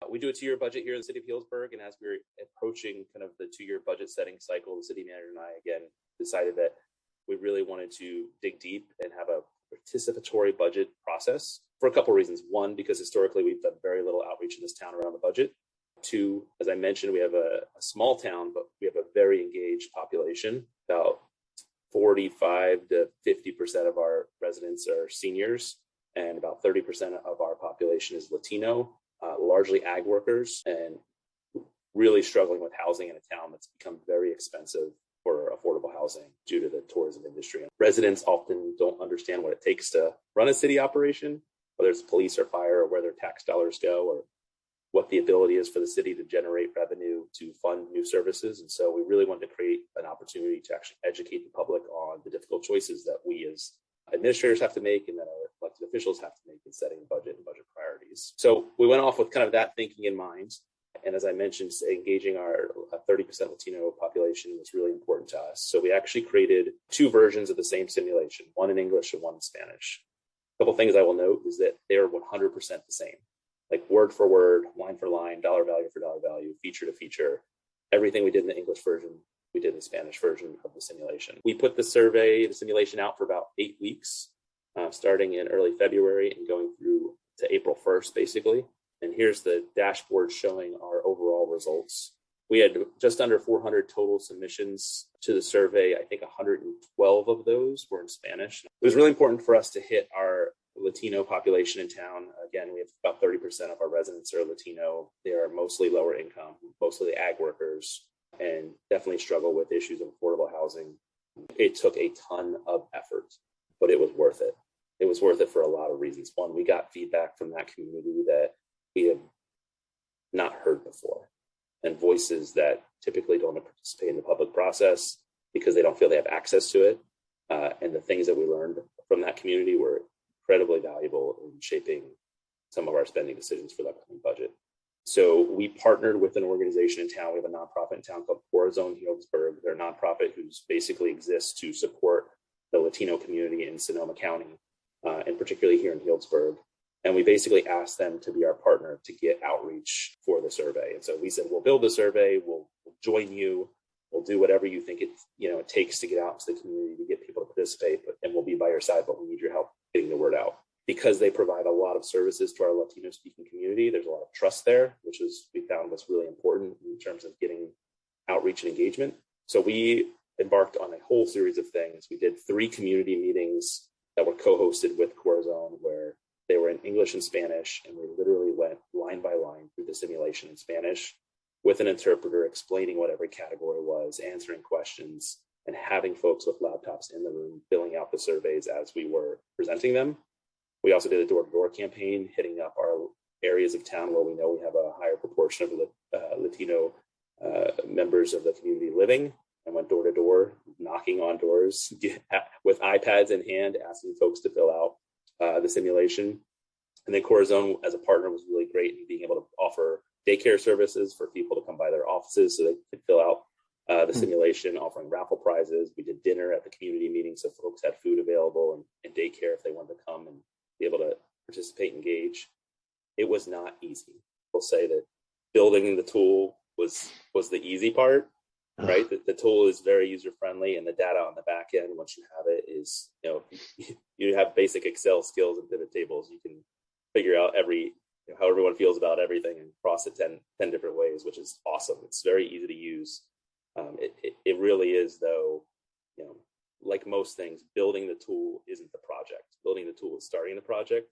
We do a 2-year budget here in the City of Healdsburg, and as we're approaching kind of the 2-year budget setting cycle, the city manager and I, again, decided that we really wanted to dig deep and have a participatory budget process for a couple of reasons. One, because historically we've done very little outreach in this town around the budget. Two, as I mentioned, we have a small town, but we have a very engaged population. About 45 to 50% of our residents are seniors, and about 30% of our population is Latino, largely ag workers, and really struggling with housing in a town that's become very expensive for affordable housing due to the tourism industry. Residents often don't understand what it takes to run a city operation, whether it's police or fire, or where their tax dollars go, or what the ability is for the city to generate revenue to fund new services. And so we really wanted to create an opportunity to actually educate the public on the difficult choices that we as administrators have to make and that our elected officials have to make in setting budget and budget priorities. So we went off with kind of that thinking in mind. And as I mentioned, engaging our 30% Latino population was really important to us. So we actually created 2 versions of the same simulation, one in English and one in Spanish. A couple things I will note is that they are 100% the same, like word for word, line for line, dollar value for dollar value, feature to feature. Everything we did in the English version, we did in the Spanish version of the simulation. We put the simulation out for about 8 weeks, starting in early February and going through to April 1st, basically. And here's the dashboard showing our overall results. We had just under 400 total submissions to the survey. I think 112 of those were in Spanish. It was really important for us to hit our Latino population in town. Again, we have about 30% of our residents are Latino. They are mostly lower income, mostly ag workers, and definitely struggle with issues of affordable housing. It took a ton of effort, but it was worth it. It was worth it for a lot of reasons. One, we got feedback from that community that we have not heard before, and voices that typically don't participate in the public process because they don't feel they have access to it. And the things that we learned from that community were incredibly valuable in shaping some of our spending decisions for the upcoming budget. So we partnered with an organization in town. We have a nonprofit in town called Corazon Healdsburg. They're a nonprofit who's basically exists to support the Latino community in Sonoma County, and particularly here in Healdsburg. And we basically asked them to be our partner to get outreach for the survey. And so we said, we'll build the survey, we'll join you, we'll do whatever you think it takes to get out to the community to get people to participate, and we'll be by your side, but we need your help getting the word out. Because they provide a lot of services to our Latino speaking community, there's a lot of trust there, which we found was really important in terms of getting outreach and engagement. So we embarked on a whole series of things. We did 3 community meetings that were co-hosted with Corazon, where they were in English and Spanish, and we literally went line by line through the simulation in Spanish with an interpreter explaining what every category was, answering questions, and having folks with laptops in the room filling out the surveys as we were presenting them. We also did a door-to-door campaign, hitting up our areas of town where we know we have a higher proportion of Latino members of the community living, and went door-to-door, knocking on doors with iPads in hand, asking folks to fill out the simulation. And then Corazon as a partner was really great in being able to offer daycare services for people to come by their offices so they could fill out the simulation, offering raffle prizes. We did dinner at the community meeting so folks had food available and daycare if they wanted to come and be able to participate and engage. It was not easy. We'll say that building the tool was the easy part, right? The tool is very user-friendly, and the data on the back end, once you have it, is, you have basic Excel skills and pivot tables. You can figure out how everyone feels about everything and cross it 10 different ways, which is awesome. It's very easy to use. It really is, though, like most things, building the tool isn't the project. Building the tool is starting the project.